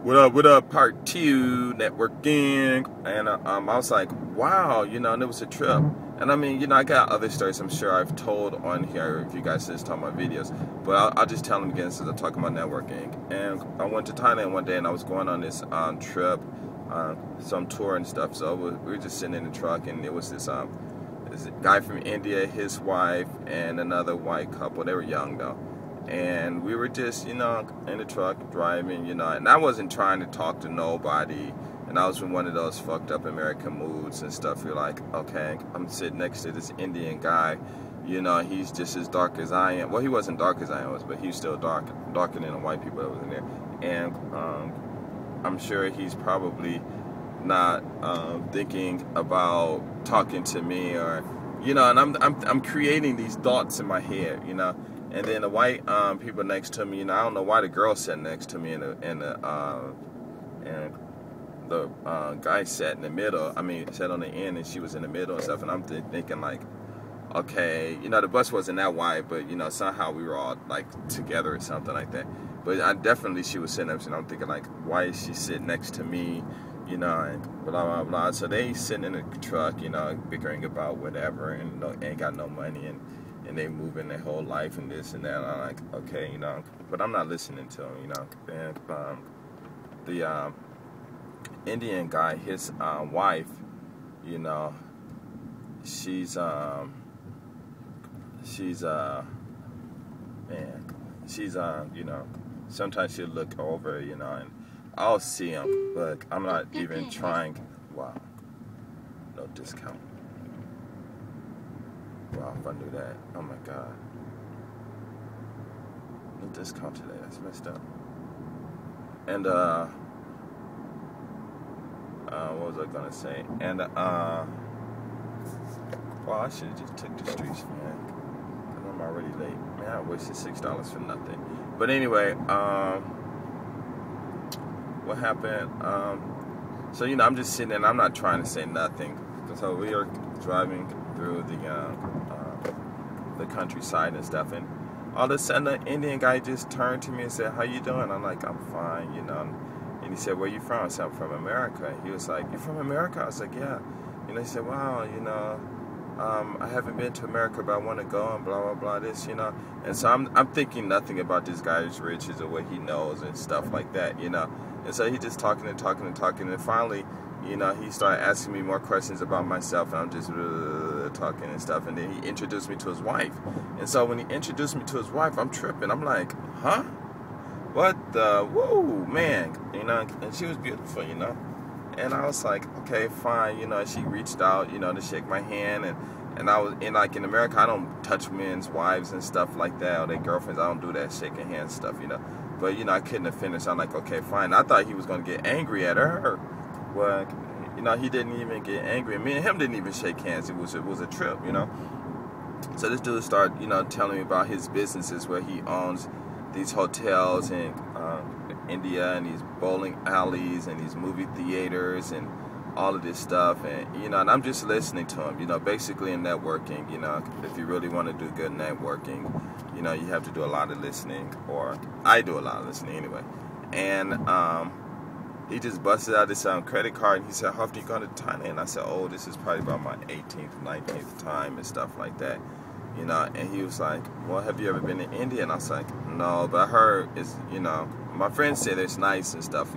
What up, part two, networking, and I was like, wow, and it was a trip, and I mean, I got other stories I'm sure I've told on here if you guys just talk about videos, but I'll just tell them again since I'm talking about networking. And I went to Thailand one day, and I was going on this trip, some tour and stuff, so we were just sitting in the truck, and it was this guy from India, his wife, and another white couple. They were young though. And we were just, in the truck driving, and I wasn't trying to talk to nobody. And I was in one of those fucked up American moods and stuff. You're like, okay, I'm sitting next to this Indian guy. He's just as dark as I am. Well, he wasn't dark as I was, but he was still darker than the white people that was in there. And I'm sure he's probably not thinking about talking to me or, and I'm creating these thoughts in my head, And then the white people next to me, I don't know why the girl sat next to me, and the guy sat in the middle. I mean, sat on the end, and she was in the middle and stuff. And I'm thinking like, okay, the bus wasn't that wide, but somehow we were all like together or something like that. But she was sitting up, and I'm thinking like, why is she sitting next to me? And blah blah blah. So they sitting in the truck, bickering about whatever, and ain't got no money, and they moving their whole life and this and that. And I'm like, okay, but I'm not listening to them, And the Indian guy, his wife, she's sometimes she'll look over, and I'll see him, but I'm not even trying. Wow, no discount. Wow, if I knew that. Oh my god. No discount today. That's messed up. And what was I gonna say? And well, I should have just took the streets, man, because I'm already late. Man, I wasted $6 for nothing. But anyway, what happened? So I'm just sitting there, and I'm not trying to say nothing. So we are driving through the countryside and stuff, and all of a sudden the Indian guy just turned to me and said, "How you doing?" I'm like, "I'm fine," And he said, "Where you from?" I said, "I'm from America." He was like, "You from America?" I was like, "Yeah." He said, "Wow, I haven't been to America, but I want to go," and blah blah blah this, And so I'm thinking nothing about this guy's riches or what he knows and stuff like that, And so he just talking, and finally, he started asking me more questions about myself, and I'm just talking and stuff. And then he introduced me to his wife. And so when he introduced me to his wife, I'm tripping. I'm like, huh? What the? Whoa, man. And she was beautiful, And I was like, okay, fine. She reached out, to shake my hand. And I was in America, I don't touch men's wives and stuff like that, or their girlfriends. I don't do that shaking hands stuff, But, I couldn't have finished. I'm like, okay, fine. I thought he was going to get angry at her. Well, he didn't even get angry. Me and him didn't even shake hands. It was a trip, So this dude started, telling me about his businesses where he owns these hotels in India, and these bowling alleys, and these movie theaters, and all of this stuff. And, and I'm just listening to him, basically in networking, if you really want to do good networking, you have to do a lot of listening, or I do a lot of listening anyway. And, he just busted out this credit card, and he said, "How often you going to Thailand?" And I said, "Oh, this is probably about my 18th, 19th time," and stuff like that, And he was like, "Well, have you ever been to India?" And I was like, "No, but I heard it's, my friends said it's nice and stuff,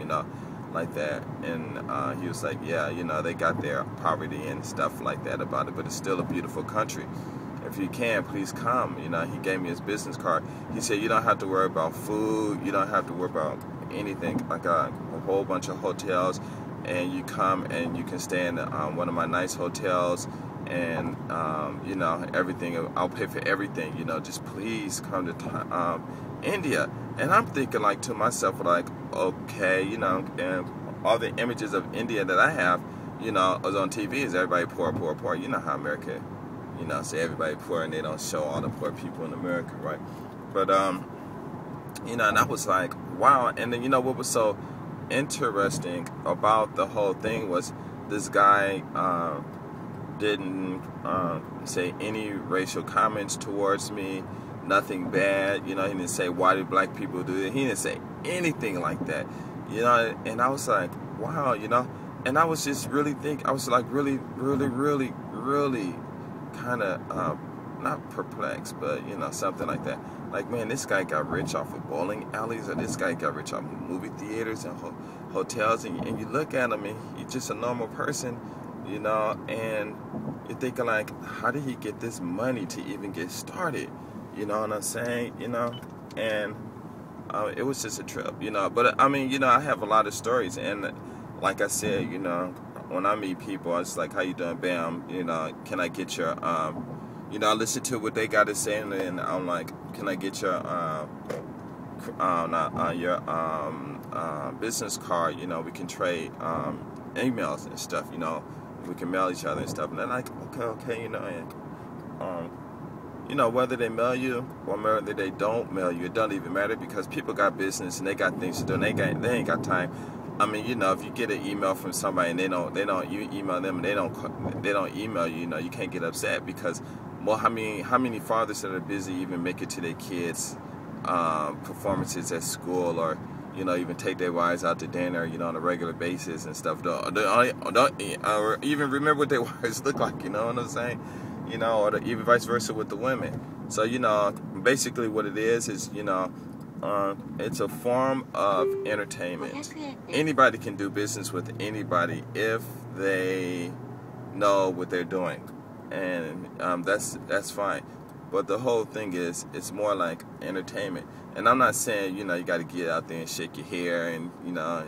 like that." And he was like, "Yeah, they got their poverty and stuff like that about it, but it's still a beautiful country. If you can, please come." He gave me his business card. He said, "You don't have to worry about food. You don't have to worry about anything. Like a whole bunch of hotels, and you come and you can stay in one of my nice hotels, and everything. I'll pay for everything. Just please come to India." And I'm thinking like to myself, like, okay, and all the images of India that I have, is on TV is everybody poor, poor, poor. You know how America, say everybody poor, and they don't show all the poor people in America, right? But and I was like, wow. And then what was so interesting about the whole thing was this guy didn't say any racial comments towards me, nothing bad. He didn't say, "Why do black people do it?" He didn't say anything like that. you know, and I was like, wow, you know, and I was just really I was like really kind of not perplexed, but you know, something like that. Like, man, this guy got rich off of bowling alleys, or this guy got rich off of movie theaters and hotels, and you look at him and he's just a normal person, you know, and you're thinking like, how did he get this money to even get started? You know what I'm saying? You know, and it was just a trip, you know. But I mean, you know, I have a lot of stories, and like I said, you know, when I meet people, it's like, how you doing? Bam, you know, can I get your, you know, I listen to what they got to say, and I'm like, can I get your, business card? You know, we can trade emails and stuff. You know, we can mail each other and stuff. And they're like, okay, you know, and you know, whether they mail you or whether they don't mail you, it doesn't even matter, because people got business and they got things to do, and they ain't got time. I mean, you know, if you get an email from somebody and you email them and they don't email you, you know, you can't get upset, because, well, how many fathers that are busy even make it to their kids' performances at school, or, you know, even take their wives out to dinner, you know, on a regular basis and stuff, don't or even remember what their wives look like, you know what I'm saying? You know, or even vice versa with the women. So, you know, basically what it is, you know, it's a form of entertainment. Anybody can do business with anybody if they know what they're doing, and that's fine. But the whole thing is, it's more like entertainment. And I'm not saying, you know, you got to get out there and shake your hair and, you know,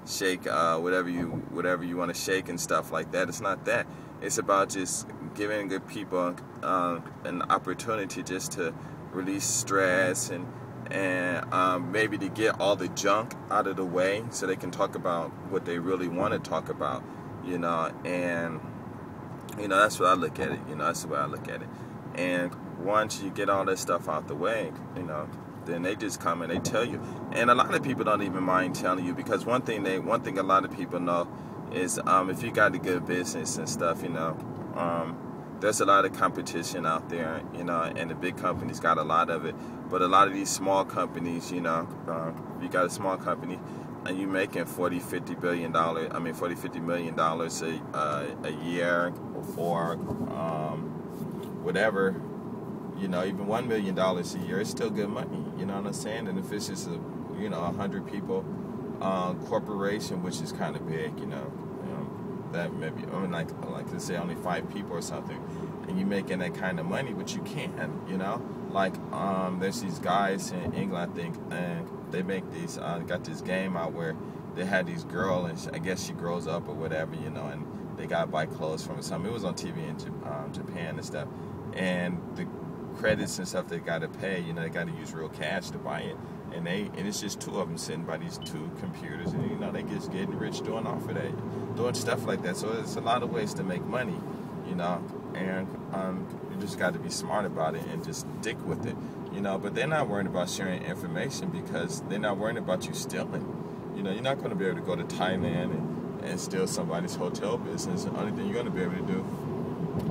shake whatever you want to shake and stuff like that. It's not that. It's about just giving good people an opportunity just to release stress and maybe to get all the junk out of the way, so they can talk about what they really want to talk about, you know. And you know, that's what I look at it. You know, that's the way I look at it. And once you get all that stuff out the way, you know, then they just come and they tell you. And a lot of people don't even mind telling you, because one thing a lot of people know is, if you got a good business and stuff, you know, there's a lot of competition out there, you know, and the big companies got a lot of it. But a lot of these small companies, you know, if you got a small company and you're making $40-50 million a year, or whatever, you know, even $1 million a year, it's still good money. You know what I'm saying? And if it's just 100 people corporation, which is kind of big, you know, that maybe, I mean, like let's say only 5 people or something, and you're making that kind of money, which you can, you know, like there's these guys in England, I think, and they make these got this game out where they had these girl, and I guess she grows up or whatever, you know, and they gotta buy clothes from something. It was on TV in Japan and stuff, and the credits and stuff they gotta pay, you know, they gotta use real cash to buy it. And it's just 2 of them sitting by these 2 computers, and you know, they just getting rich doing off of that, doing stuff like that. So there's a lot of ways to make money, you know, and you just got to be smart about it and just stick with it, you know. But they're not worried about sharing information, because they're not worried about you stealing. You know, you're not going to be able to go to Thailand and steal somebody's hotel business. The only thing you're going to be able to do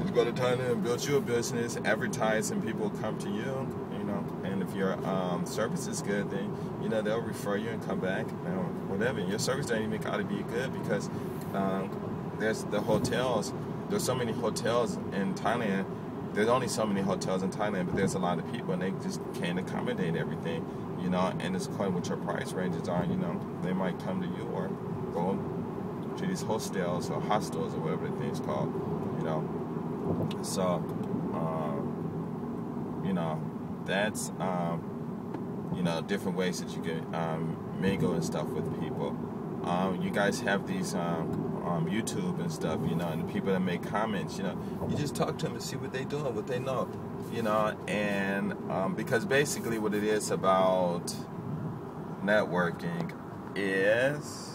is go to Thailand and build you a business, advertise, and people come to you. And if your service is good, then, you know, they'll refer you and come back, you know, whatever. And your service doesn't even got to be good, because there's the hotels. There's so many hotels in Thailand. There's only so many hotels in Thailand, but there's a lot of people, and they just can't accommodate everything, you know. And it's according what your price ranges are, you know. They might come to you or go to these hostels or hostels or whatever the thing's called, you know. So, you know, that's, you know, different ways that you can mingle and stuff with people. You guys have these YouTube and stuff, you know, and the people that make comments, you know, you just talk to them and see what they doing, what they know, you know. And because basically what it is about networking is